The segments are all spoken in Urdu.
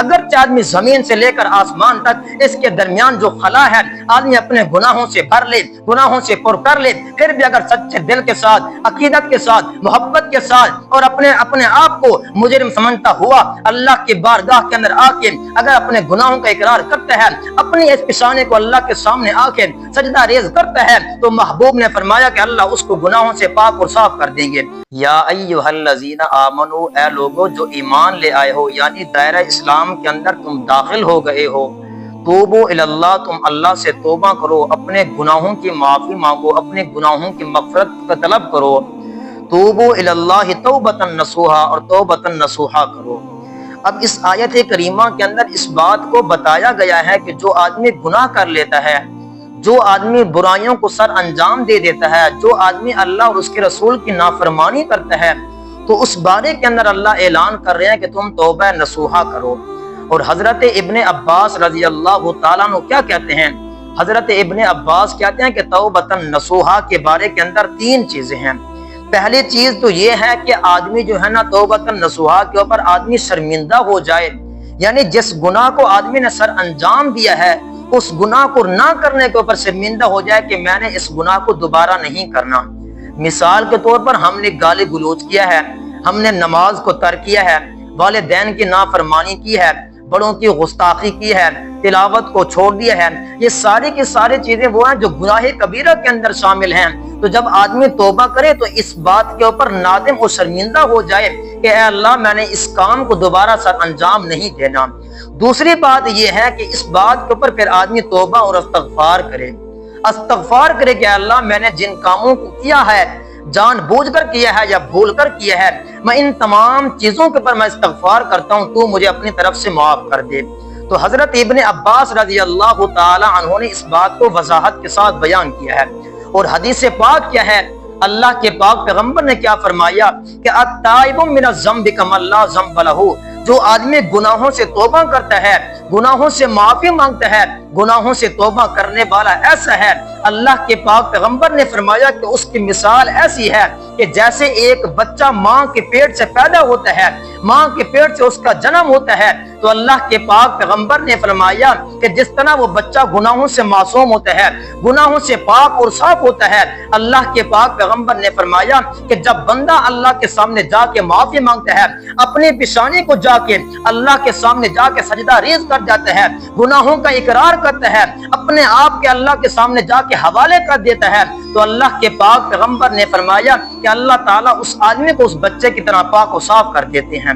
اگرچہ آدمی زمین سے لے کر آسمان تک اس کے درمیان جو خلا ہے آدمی اپنے گناہوں سے بھر لے، گناہوں سے پر کر لے، پھر بھی اگر سچے دل کے ساتھ، عقیدت کے ساتھ، محبت کے ساتھ اور اپنے آپ کو مجرم سمجھتا ہوا اللہ کی بارگاہ کے اندر آ کے اگر اپنے گناہوں کا اقرار کرتا ہے، اپنی اس پیشانے کو اللہ کے سامنے آ کے سجدہ ریز کرتا ہے، تو محبوب نے فرمایا کہ اللہ اس کو گناہوں سے پاک اور صاف کر دیں گے۔ یا ایھا الذین آمنو، اے لوگو جو ایمان لے آئے ہو، یعنی دائرہ اسلام کے اندر تم داخل ہو گئے ہو، توبو الی اللہ، تم اللہ سے توبہ کرو، اپنے گناہوں کی معافی مانگو، اپنے گناہوں کی مغفرت کا طلب کرو۔ توبو الی اللہ توبۃ نصوحا، اور توبۃ نصوحا کرو۔ اب اس آیت کریمہ کے اندر اس بات کو بتایا گیا ہے کہ جو آدمی گناہ کر لیتا ہے، جو آدمی برائیوں کو سر انجام دے دیتا ہے، جو آدمی اللہ اور اس کے رسول کی نافرمانی کرتا ہے، تو اس بارے کے اندر اللہ اعلان کر رہے ہیں کہ تم توبہ نصوحا کرو۔ اور حضرت ابن عباس رضی اللہ تعالیٰ عنہ کیا کہتے ہیں؟ حضرت ابن عباس کہتے ہیں کہ توبۃ نصوحا کے بارے کے اندر 3 چیزیں ہیں۔ پہلی چیز تو یہ ہے کہ آدمی جو ہے نا توبۃ نصوحا کے اوپر آدمی شرمندہ ہو جائے، یعنی جس گناہ کو آدمی نے سر انجام دیا ہے اس گناہ کو نہ کرنے کے اوپر شرمندہ ہو جائے کہ میں نے اس گناہ کو دوبارہ نہیں کرنا۔ مثال کے طور پر ہم نے گالی گلوچ کیا ہے، ہم نے نماز کو ترک کیا ہے، والدین کی نافرمانی کی ہے، بڑوں کی گستاخی کی ہے، تلاوت کو چھوڑ دیا ہے، یہ ساری کی ساری چیزیں وہ ہیں جو گناہ کبیرہ کے اندر شامل ہیں۔ تو جب آدمی توبہ کرے تو اس بات کے اوپر نادم اور شرمندہ ہو جائے کہ اے اللہ میں نے اس کام کو دوبارہ سر انجام نہیں دینا۔ دوسری بات یہ ہے کہ اس بات کے اوپر پھر آدمی توبہ اور استغفار کرے، استغفار کرے کہ اللہ میں نے جن کاموں کو کیا ہے، جان بوجھ کر کیا ہے یا بھول کر کیا ہے، میں ان تمام چیزوں کے اوپر میں استغفار کرتا ہوں، تو مجھے اپنی طرف سے معاف کر دے۔ تو حضرت ابن عباس رضی اللہ تعالی عنہ نے اس بات کو وضاحت کے ساتھ بیان کیا ہے۔ اور حدیث پاک کیا ہے؟ اللہ کے پاک پیغمبر نے کیا فرمایا کہ التائب من الذنب کمن لا ذنب لہ، جو آدمی گناہوں سے توبہ کرتا ہے، گناہوں سے معافی مانگتا ہے، گناہوں سے توبہ کرنے والا ایسا ہے، اللہ کے پاک پیغمبر نے فرمایا کہ اس کی مثال ایسی ہے کہ جیسے ایک بچہ ماں کے پیٹ سے پیدا ہوتا ہے، ماں کے پیٹ سے اس کا جنم ہوتا ہے، تو اللہ کے پاک پیغمبر نے فرمایا کہ جس طرح وہ بچہ گناہوں سے معصوم ہوتا ہے، گناہوں سے پاک اور صاف ہوتا ہے، اللہ کے پاک پیغمبر نے فرمایا کہ جب بندہ اللہ کے سامنے جا کے معافی مانگتا ہے، اپنی پیشانی کو جا کے اللہ کے سامنے جا کے سجدہ ریز کر جاتا ہے، گناہوں کا اقرار کرتا ہے، اپنے آپ کے اللہ کے سامنے جا کے حوالے کر دیتا ہے، تو اللہ کے پاک پیغمبر نے فرمایا کہ اللہ تعالیٰ اس آدمی کو اس بچے کی طرح پاک و صاف کر دیتے ہیں۔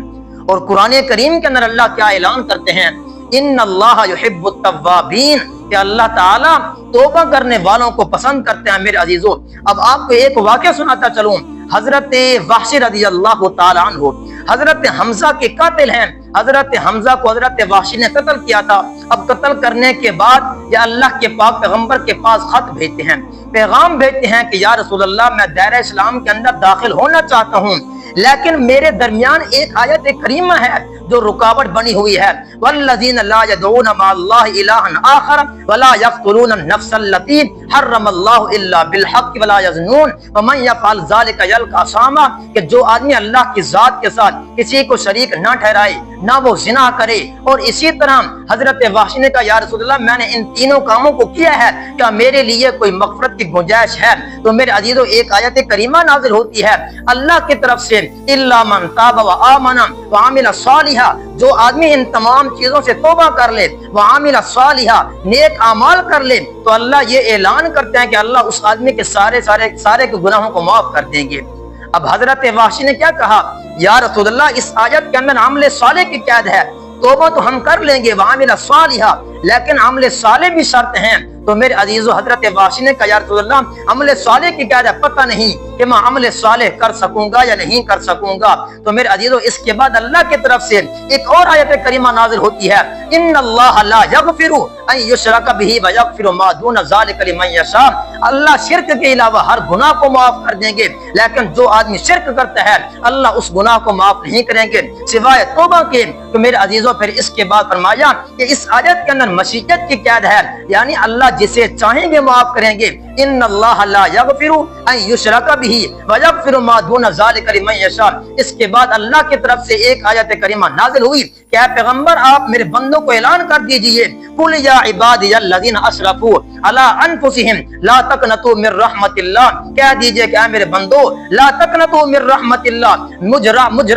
اور قرآن کریم کے اندر اللہ کیا اعلان کرتے ہیں؟ ان اللہ یحب التوابین، کہ اللہ تعالیٰ توبہ کرنے والوں کو پسند کرتے ہیں۔ میرے عزیزو، اب آپ کو ایک واقعہ سناتا چلوں۔ حضرت وحشی رضی اللہ تعالی عنہ حضرت حمزہ کے قاتل ہیں۔ حضرت حمزہ کو حضرت وحشی نے قتل کیا تھا۔ اب قتل کرنے کے بعد یہ اللہ کے پاک پیغمبر کے پاس خط بھیجتے ہیں، پیغام بھیجتے ہیں کہ یا رسول اللہ، میں دائرہ اسلام کے اندر داخل ہونا چاہتا ہوں، لیکن میرے درمیان ایک آیت کریمہ ہے جو رکاوٹ بنی ہوئی ہے، والذین لا يدعون مع اللہ الہا آخر ولا يقتلون النفس التي حرم اللہ الا بالحق ولا يزنون ومن يفعل ذلك يلقى اثاما، کہ جو آدمی اللہ کی ذات کے ساتھ کسی کو شریک نہ ٹھہرائے، نہ وہ زنا کرے، اور اسی طرح حضرت وحشی نے کہا یا رسول اللہ، میں نے ان تینوں کاموں کو کیا ہے، کیا میرے لیے کوئی مغفرت کی گنجائش ہے؟ تو میرے عزیزو، ایک آیت کریمہ نازل ہوتی ہے اللہ کی طرف سے، الا من تاب وآمن وعمل صالحا، جو آدمی ان تمام چیزوں سے توبہ کر لے، وعمل صالحا، نیک اعمال کر لے، تو اللہ یہ اعلان کرتے ہیں کہ اللہ اس آدمی کے سارے کے گناہوں کو معاف کر دیں گے۔ اب حضرت وحشی نے کیا کہا؟ یا رسول اللہ، اس آیت کے اندر عمل صالح کی قید ہے، توبہ تو ہم کر لیں گے، وعمل صالحا، لیکن عمل صالح بھی شرط ہیں۔ تو میرے عزیزو، حضرت وحشی نے کہا یا رسول اللہ، عمل صالح کی قید ہے، پتہ نہیں کہ میں عمل صالح کر سکوں گا یا نہیں کر سکوں گا۔ تو میرے عزیزو، اس کے بعد اللہ کی طرف سے ایک اور آیت کریمہ نازل ہوتی ہے، ان اللہ لا یغفر ان یشرک بہ ویغفر ما دون ذلک لمن یشاء، اللہ شرک کے علاوہ ہر گناہ کو معاف کر دیں گے، لیکن جو آدمی شرک کرتا ہے اللہ اس گناہ کو معاف نہیں کریں گے سوائے توبہ کے۔ تو میرے عزیزو، پھر اس کے بعد فرمایا کہ اس آیت کے اندر مشیت کی قید ہے، یعنی اللہ جسے چاہیں گے معاف کریں گے۔ ان اللہ لا یغفر ان یشرک ربہ ویغفر ما دون ذلک لمن یشاء۔ اس کے بعد اللہ کی طرف سے ایک آیت کریمہ نازل ہوئی کہ اے پیغمبر آپ میرے بندوں کو اعلان کر دیجئے قل یا عبادی الذین اسرفوا علی انفسہم لا تقنطوا من رحمت اللہ، کہہ دیجئے کہ اے میرے بندو لا تقنطوا من رحمت اللہ، مجھ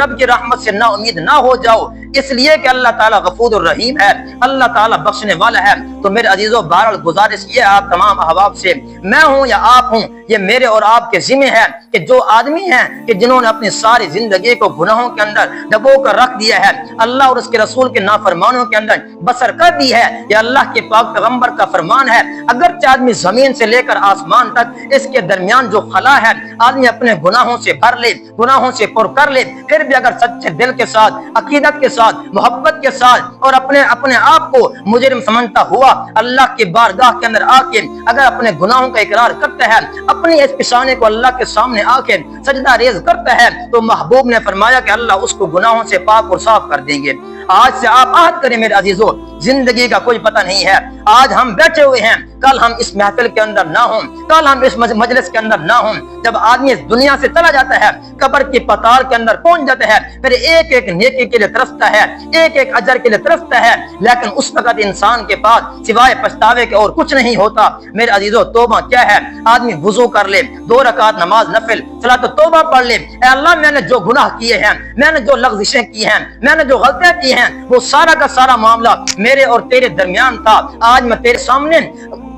رب کی رحمت سے نا امید نہ ہو جاؤ، اس لیے کہ اللہ تعالیٰ غفور الرحیم ہے، اللہ تعالیٰ بخشنے والا ہے۔ تو میرے عزیزوں بہرحال گزارش یہ ہے آپ تمام احباب سے، میں ہوں یا آپ ہوں، یہ میرے اور آپ کے ذمہ ہے کہ جو آدمی ہیں کہ جنہوں نے اپنی ساری زندگی کو گناہوں کے اندر ڈبو کر رکھ دیا ہے، اللہ اور اس کے رسول کے نافرمانوں کے اندر بسر کر دی ہے، یہ اللہ کے پاک پیغمبر کا فرمان ہے، اگرچہ آدمی زمین سے لے کر آسمان تک اس کے درمیان جو خلا ہے آدمی اپنے گناہوں سے بھر لے، گناہوں سے پر کر لے، پھر بھی اگر سچے دل کے ساتھ، عقیدت کے ساتھ، محبت کے ساتھ اور اپنے آپ کو مجرم سمجھتا ہوا اللہ کی بارگاہ کے اندر آ کے اگر اپنے گناہوں کا اقرار کرتا ہے، اپنی اس پیشانے کو اللہ کے سامنے آ کے سجدہ ریز کرتا ہے، تو محبوب نے فرمایا کہ اللہ اس کو گناہوں سے پاک اور صاف کر دیں گے۔ آج سے آپ عہد کریں میرے عزیزوں، زندگی کا کوئی پتہ نہیں ہے، آج ہم بیٹھے ہوئے ہیں، کل ہم اس محفل کے اندر نہ ہوں، کل ہم اس مجلس کے اندر نہ ہوں۔ جب آدمی اس دنیا سے چلا جاتا ہے، قبر کی پتال کے اندر پہنچ جاتا ہے، پھر ایک ایک نیکی کے لیے ترستا ہے، ایک ایک اجر کے لیے ترستا ہے، لیکن اس وقت انسان کے پاس سوائے پچھتاوے کے اور کچھ نہیں ہوتا۔ میرے عزیزوں توبہ کیا ہے؟ آدمی وضو کر لے، 2 رکعت نماز نفل صلاۃ توبہ پڑھ لے، اے اللہ میں نے جو گناہ کیے ہیں، میں نے جو لغزشیں کی ہیں، میں نے جو غلطیاں کی ہیں، وہ سارا کا سارا معاملہ میرے اور تیرے درمیان تھا، آج میں تیرے سامنے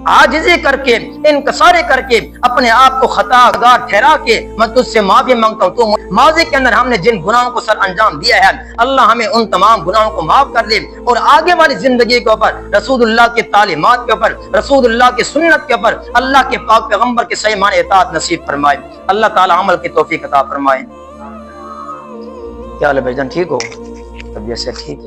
عاجزی کر کے انکسارے کر کے اپنے آپ کو خطا گار ٹھہرا کے میں تجھ سے معافی مانگتا ہوں۔ تو ماضی کے اندر ہم نے جن گناہوں کو سر انجام دیا ہے اللہ ہمیں ان تمام گناہوں کو معاف کر دے اور آگے والی زندگی کے اوپر رسول اللہ کی تعلیمات کے اوپر، رسول اللہ کی سنت کے اوپر اللہ کے پاک پیغمبر کے صحیح معنی اطاعت نصیب فرمائے۔ اللہ تعالی عمل کی توفیق عطا فرمائے۔ کیا حال ہے بھائی جان، ٹھیک ہو؟ طبیعت سے ٹھیک ہے؟